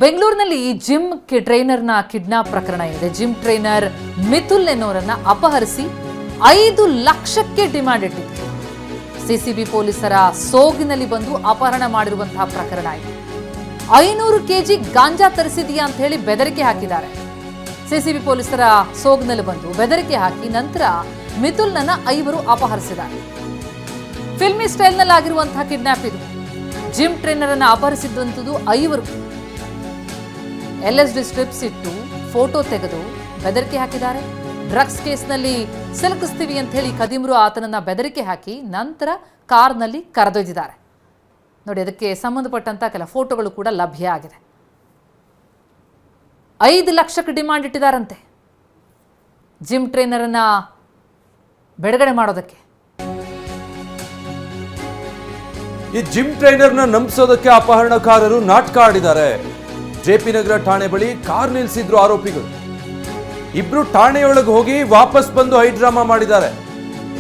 ಬೆಂಗಳೂರಿನಲ್ಲಿ gym ಟ್ರೈನರ್ನ kidnap ಪ್ರಕರಣ ಇದೆ. ಜಿಮ್ ಟ್ರೈನರ್ ಮಿಥುಲ್ ಎನ್ನುವರನ್ನ ಅಪಹರಿಸಿ 5 ಲಕ್ಷಕ್ಕೆ ಡಿಮಾಂಡ್ ಇಟ್ಟಿತ್ತು. ಸಿಸಿಬಿ ಪೊಲೀಸರ ಸೋಗಿನಲ್ಲಿ ಬಂದು ಅಪಹರಣ ಮಾಡಿರುವಂತಹ ಪ್ರಕರಣ ಇದೆ. 500 ಕೆಜಿ ಗಾಂಜಾ ತರಿಸಿದೆಯಾ ಅಂತ ಹೇಳಿ ಬೆದರಿಕೆ ಹಾಕಿದ್ದಾರೆ. ಸಿಸಿಬಿ ಪೊಲೀಸರ ಸೋಗಿನಲ್ಲಿ ಬಂದು ಬೆದರಿಕೆ ಹಾಕಿ ನಂತರ ಮಿಥುಲ್ನನ್ನ 5 ಅಪಹರಿಸಿದ್ದಾರೆ. ಫಿಲ್ಮಿ ಸ್ಟೈಲ್ನಲ್ಲಿ ಆಗಿರುವಂತಹ ಕಿಡ್ನಾಪ್ ಇದು. ಜಿಮ್ ಟ್ರೈನರ್ ಅನ್ನ ಅಪಹರಿಸಿದ್ದಂಥದ್ದು 5. LSD ಸ್ಟ್ರಿಪ್ಸ್ ಇಟ್ಟು ಫೋಟೋ ತೆಗೆದು ಬೆದರಿಕೆ ಹಾಕಿದ್ದಾರೆ. ಡ್ರಗ್ಸ್ ಕೇಸ್ನಲ್ಲಿ ಸಿಲುಕಿಸ್ತೀವಿ ಅಂತ ಹೇಳಿ ಖದೀಮ್ರು ಆತನನ್ನ ಬೆದರಿಕೆ ಹಾಕಿ ನಂತರ ಕಾರ್ನಲ್ಲಿ ಕರೆದೊಯ್ದಿದ್ದಾರೆ. ನೋಡಿ, ಅದಕ್ಕೆ ಸಂಬಂಧಪಟ್ಟಂತ ಕೆಲ ಫೋಟೋಗಳು ಕೂಡ ಲಭ್ಯ ಆಗಿದೆ. 5 ಲಕ್ಷಕ್ಕೆ ಡಿಮಾಂಡ್ ಇಟ್ಟಿದ್ದಾರಂತೆ ಜಿಮ್ ಟ್ರೈನರ್ ಅನ್ನ ಬಿಡುಗಡೆ ಮಾಡೋದಕ್ಕೆ. ಈ ಜಿಮ್ ಟ್ರೈನರ್ನ ನಂಬಿಸೋದಕ್ಕೆ ಅಪಹರಣಕಾರರು ನಾಟಕ ಆಡಿದ್ದಾರೆ. ಜೆಪಿ ನಗರ ಠಾಣೆ ಬಳಿ ಕಾರ್ ನಿಲ್ಲಿಸಿದ್ರು ಆರೋಪಿಗಳು. ಇಬ್ರು ಠಾಣೆಯೊಳಗೆ ಹೋಗಿ ವಾಪಸ್ ಬಂದು ಹೈಡ್ರಾಮಾ ಮಾಡಿದ್ದಾರೆ.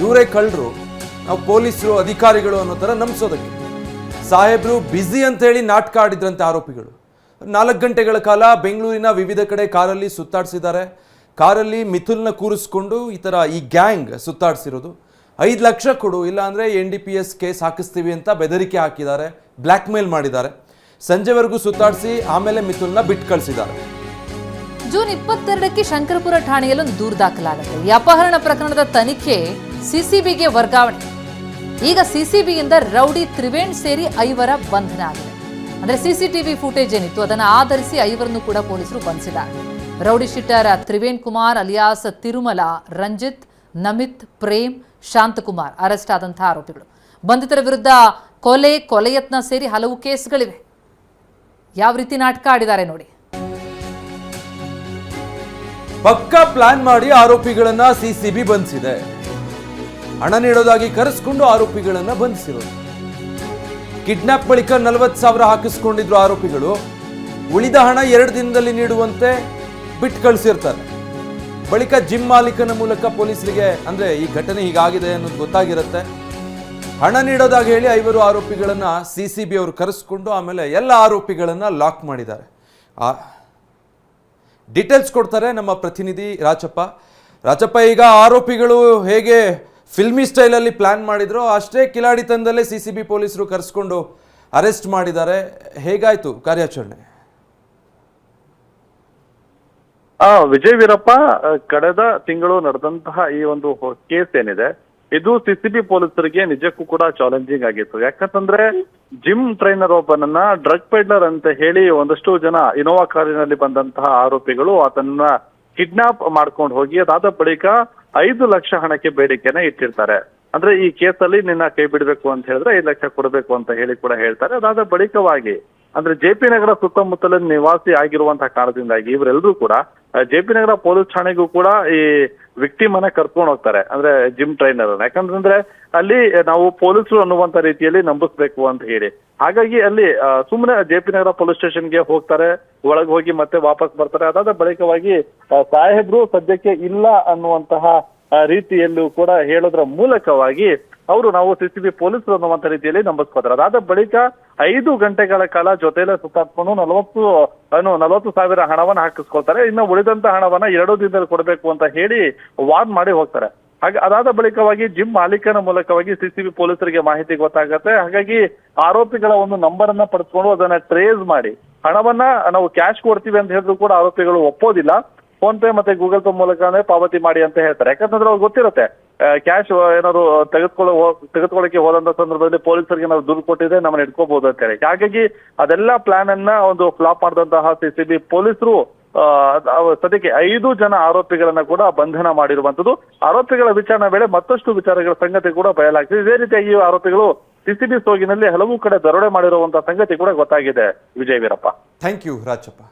ಇವರೇ ಕಳ್ಳರು, ನಾವು ಪೊಲೀಸರು ಅಧಿಕಾರಿಗಳು ಅನ್ನೋ ತರ ನಂಬಿಸೋದಕ್ಕೆ. ಸಾಹೇಬ್ರು ಬ್ಯುಸಿ ಅಂತ ಹೇಳಿ ನಾಟಕ ಆಡಿದ್ರಂತೆ ಆರೋಪಿಗಳು. 4 ಗಂಟೆಗಳ ಕಾಲ ಬೆಂಗಳೂರಿನ ವಿವಿಧ ಕಡೆ ಕಾರಲ್ಲಿ ಸುತ್ತಾಡಿಸಿದ್ದಾರೆ. ಕಾರಲ್ಲಿ ಮಿಥುಲ್ನ ಕೂರಿಸ್ಕೊಂಡು ಈ ಗ್ಯಾಂಗ್ ಸುತ್ತಾಡಿಸಿರೋದು. 5 ಲಕ್ಷ ಕೊಡು, ಇಲ್ಲ ಅಂದ್ರೆ NDPS ಕೇಸ್ ಹಾಕಿಸ್ತೀವಿ ಅಂತ ಬೆದರಿಕೆ ಹಾಕಿದ್ದಾರೆ, ಬ್ಲ್ಯಾಕ್ ಮೇಲ್ ಮಾಡಿದ್ದಾರೆ. ಸಂಜೆವರೆಗೂ ಸುತ್ತಾಡಿಸಿ ಆಮೇಲೆ ಮಿಥುಲ್ನ ಬಿಟ್ಟು ಕಳಿಸಿದ್ದಾರೆ. ಜೂನ್ 22ಕ್ಕೆ ಶಂಕರಪುರ ಠಾಣೆಯಲ್ಲಿ ಒಂದು ದೂರು ದಾಖಲಾಗುತ್ತೆ. ಈ ಅಪಹರಣ ಪ್ರಕರಣದ ತನಿಖೆ ಸಿಸಿಬಿಗೆ ವರ್ಗಾವಣೆ. ಈಗ ಸಿಸಿಬಿಯಿಂದ ರೌಡಿ ತ್ರಿವೇಣ್ ಸೇರಿ 5 ಬಂಧನ ಆಗಿದೆ. ಅಂದ್ರೆ ಸಿಸಿಟಿವಿ ಫುಟೇಜ್ ಏನಿತ್ತು ಅದನ್ನು ಆಧರಿಸಿ 5 ಕೂಡ ಪೊಲೀಸರು ಬಂಧಿಸಿದ್ದಾರೆ. Rowdy sheeter Triven Kumar alias Tirumala, Ranjith, Namith, Prem, Shanthakumar arrest ಆದಂತಹ ಆರೋಪಿಗಳು. ಬಂಧಿತರ ವಿರುದ್ಧ ಕೊಲೆಯತ್ನ ಸೇರಿ ಹಲವು ಕೇಸ್ಗಳಿವೆ. ಯಾವ ರೀತಿ ನಾಟಕ ಆಡಿದ್ದಾರೆ ನೋಡಿ. ಪಕ್ಕಾ ಪ್ಲಾನ್ ಮಾಡಿ ಆರೋಪಿಗಳನ್ನ ಸಿಸಿಬಿ ಬಂಧಿಸಿದೆ. ಹಣ ನೀಡೋದಾಗಿ ಕರೆಸ್ಕೊಂಡು ಆರೋಪಿಗಳನ್ನ ಬಂಧಿಸಿರೋದು. ಕಿಡ್ನಾಪ್ ಬಳಿಕ 40,000 ಹಾಕಿಸ್ಕೊಂಡಿದ್ರು ಆರೋಪಿಗಳು. ಉಳಿದ ಹಣ 2 ದಿನದಲ್ಲಿ ನೀಡುವಂತೆ ಬಿಟ್ಟು ಕಳಿಸಿರ್ತಾರೆ. ಬಳಿಕ ಜಿಮ್ ಮಾಲೀಕನ ಮೂಲಕ ಪೊಲೀಸರಿಗೆ ಅಂದ್ರೆ ಈ ಘಟನೆ ಹೀಗಾಗಿದೆ ಅನ್ನೋದು ಗೊತ್ತಾಗಿರುತ್ತೆ. ಹಣ ನೀಡೋದಾಗಿ ಹೇಳಿ 5 ಆರೋಪಿಗಳನ್ನ ಸಿಸಿಬಿ ಅವರು ಕರೆಸ್ಕೊಂಡು ಆಮೇಲೆ ಎಲ್ಲ ಆರೋಪಿಗಳನ್ನ ಲಾಕ್ ಮಾಡಿದ್ದಾರೆ. ಡೀಟೇಲ್ಸ್ ಕೊಡ್ತಾರೆ ನಮ್ಮ ಪ್ರತಿನಿಧಿ ರಾಚಪ್ಪ. ಈಗ ಆರೋಪಿಗಳು ಹೇಗೆ ಫಿಲ್ಮಿ ಸ್ಟೈಲಲ್ಲಿ ಪ್ಲಾನ್ ಮಾಡಿದ್ರು ಅಷ್ಟೇ ಕಿಲಾಡಿತನದಲ್ಲೇ ಸಿಸಿಬಿ ಪೊಲೀಸರು ಕರೆಸ್ಕೊಂಡು ಅರೆಸ್ಟ್ ಮಾಡಿದ್ದಾರೆ. ಹೇಗಾಯ್ತು ಕಾರ್ಯಾಚರಣೆ? ವಿಜಯ್ ವೀರಪ್ಪ, ಕಳೆದ ತಿಂಗಳು ನಡೆದಂತಹ ಈ ಒಂದು ಕೇಸ್ ಏನಿದೆ ಇದು ಸಿಸಿಬಿ ಪೊಲೀಸರಿಗೆ ನಿಜಕ್ಕೂ ಕೂಡ ಚಾಲೆಂಜಿಂಗ್ ಆಗಿತ್ತು. ಯಾಕಂತಂದ್ರೆ ಜಿಮ್ ಟ್ರೈನರ್ ಒಬ್ಬನನ್ನ ಡ್ರಗ್ ಪೆಡ್ಲರ್ ಅಂತ ಹೇಳಿ ಒಂದಷ್ಟು ಜನ ಇನೋವಾ ಕಾರಿನಲ್ಲಿ ಬಂದಂತಹ ಆರೋಪಿಗಳು ಆತನ್ನ ಕಿಡ್ನಾಪ್ ಮಾಡ್ಕೊಂಡು ಹೋಗಿ ಅದಾದ ಬಳಿಕ 5 ಲಕ್ಷ ಹಣಕ್ಕೆ ಬೇಡಿಕೆನ ಇಟ್ಟಿರ್ತಾರೆ. ಅಂದ್ರೆ ಈ ಕೇಸಲ್ಲಿ ನಿನ್ನ ಕೈ ಬಿಡಬೇಕು ಅಂತ ಹೇಳಿದ್ರೆ 5 ಲಕ್ಷ ಕೊಡಬೇಕು ಅಂತ ಹೇಳಿ ಕೂಡ ಹೇಳ್ತಾರೆ. ಅದಾದ ಬಳಿಕವಾಗಿ ಅಂದ್ರೆ ಜೆಪಿ ನಗರ ಸುತ್ತಮುತ್ತಲಿನ ನಿವಾಸಿ ಆಗಿರುವಂತಹ ಕಾರಣದಿಂದಾಗಿ ಇವರೆಲ್ಲರೂ ಕೂಡ ಜೆಪಿ ನಗರ ಪೊಲೀಸ್ ಠಾಣೆಗೂ ಕೂಡ ಈ ವಿಕ್ಟಿಮ್ ಅನ್ನ ಕರ್ಕೊಂಡು ಹೋಗ್ತಾರೆ, ಅಂದ್ರೆ ಜಿಮ್ ಟ್ರೈನರ್. ಯಾಕಂತಂದ್ರೆ ಅಲ್ಲಿ ನಾವು ಪೊಲೀಸರು ಅನ್ನುವಂತ ರೀತಿಯಲ್ಲಿ ನಂಬಿಸ್ಬೇಕು ಅಂತ ಹೇಳಿ. ಹಾಗಾಗಿ ಅಲ್ಲಿ ಸುಮ್ಮನೆ ಜೆಪಿ ನಗರ ಪೊಲೀಸ್ ಸ್ಟೇಷನ್ಗೆ ಹೋಗ್ತಾರೆ, ಒಳಗೆ ಹೋಗಿ ಮತ್ತೆ ವಾಪಸ್ ಬರ್ತಾರೆ. ಅದಾದ ಬಳಿಕವಾಗಿ ಸಾಹೇಬ್ರು ಸದ್ಯಕ್ಕೆ ಇಲ್ಲ ಅನ್ನುವಂತಹ ರೀತಿಯಲ್ಲೂ ಕೂಡ ಹೇಳೋದ್ರ ಮೂಲಕವಾಗಿ ನಾವು ಸಿಸಿಬಿ ಪೊಲೀಸರು ಅನ್ನುವಂತ ರೀತಿಯಲ್ಲಿ ನಂಬಿಸ್ಕೋತಾರೆ. ಅದಾದ ಬಳಿಕ 5 ಗಂಟೆಗಳ ಕಾಲ ಜೊತೆಲೆ ಸುತ್ತಾಡ್ಕೊಂಡು 40,000 ಹಣವನ್ನ ಹಾಕಿಸ್ಕೊಳ್ತಾರೆ. ಇನ್ನು ಉಳಿದಂತ ಹಣವನ್ನ 2 ದಿನದಲ್ಲಿ ಕೊಡಬೇಕು ಅಂತ ಹೇಳಿ ವಾರ್ನ್ ಮಾಡಿ ಹೋಗ್ತಾರೆ. ಹಾಗೆ ಅದಾದ ಬಳಿಕವಾಗಿ ಜಿಮ್ ಮಾಲೀಕನ ಮೂಲಕವಾಗಿ ಸಿಸಿಬಿ ಪೊಲೀಸರಿಗೆ ಮಾಹಿತಿ ಗೊತ್ತಾಗತ್ತೆ. ಹಾಗಾಗಿ ಆರೋಪಿಗಳ ಒಂದು ನಂಬರ್ ಅನ್ನ ಪಡೆದುಕೊಂಡು ಅದನ್ನ ಟ್ರೇಸ್ ಮಾಡಿ ಹಣವನ್ನ ನಾವು ಕ್ಯಾಶ್ ಕೊಡ್ತೀವಿ ಅಂತ ಹೇಳಿದ್ರು ಕೂಡ ಆರೋಪಿಗಳು ಒಪ್ಪೋದಿಲ್ಲ. ಫೋನ್ ಪೇ ಮತ್ತೆ ಗೂಗಲ್ ಪೇ ಮೂಲಕನೇ ಪಾವತಿ ಮಾಡಿ ಅಂತ ಹೇಳ್ತಾರೆ. ಯಾಕಂತಂದ್ರೆ ಅವ್ರಿಗೆ ಗೊತ್ತಿರುತ್ತೆ ಕ್ಯಾಶ್ ಏನಾದ್ರು ತೆಗೆದುಕೊಳ್ಳಕ್ಕೆ ಹೋದಂತ ಸಂದರ್ಭದಲ್ಲಿ ಪೊಲೀಸರಿಗೆ ನಾವು ದುಡ್ಡು ಕೊಟ್ಟಿದ್ರೆ ನಮ್ಮನ್ನ ಇಟ್ಕೋಬಹುದು ಅಂತ ಹೇಳಿ. ಹಾಗಾಗಿ ಅದೆಲ್ಲ ಪ್ಲಾನ್ ಅನ್ನ ಒಂದು ಫ್ಲಾಪ್ ಮಾಡಿದಂತಹ ಸಿಸಿಬಿ ಪೊಲೀಸರು ಸದ್ಯಕ್ಕೆ 5 ಜನ ಆರೋಪಿಗಳನ್ನ ಕೂಡ ಬಂಧನ ಮಾಡಿರುವಂತದ್ದು. ಆರೋಪಿಗಳ ವಿಚಾರಣೆ ವೇಳೆ ಮತ್ತಷ್ಟು ವಿಚಾರಗಳ ಸಂಗತಿ ಕೂಡ ಬಯಲಾಗ್ತದೆ. ಇದೇ ರೀತಿಯಾಗಿ ಆರೋಪಿಗಳು ಸಿಸಿಬಿ ಸೋಗಿನಲ್ಲಿ ಹಲವು ಕಡೆ ದರೋಡೆ ಮಾಡಿರುವಂತಹ ಸಂಗತಿ ಕೂಡ ಗೊತ್ತಾಗಿದೆ. Vijay Veerappa, thank you Rachappa.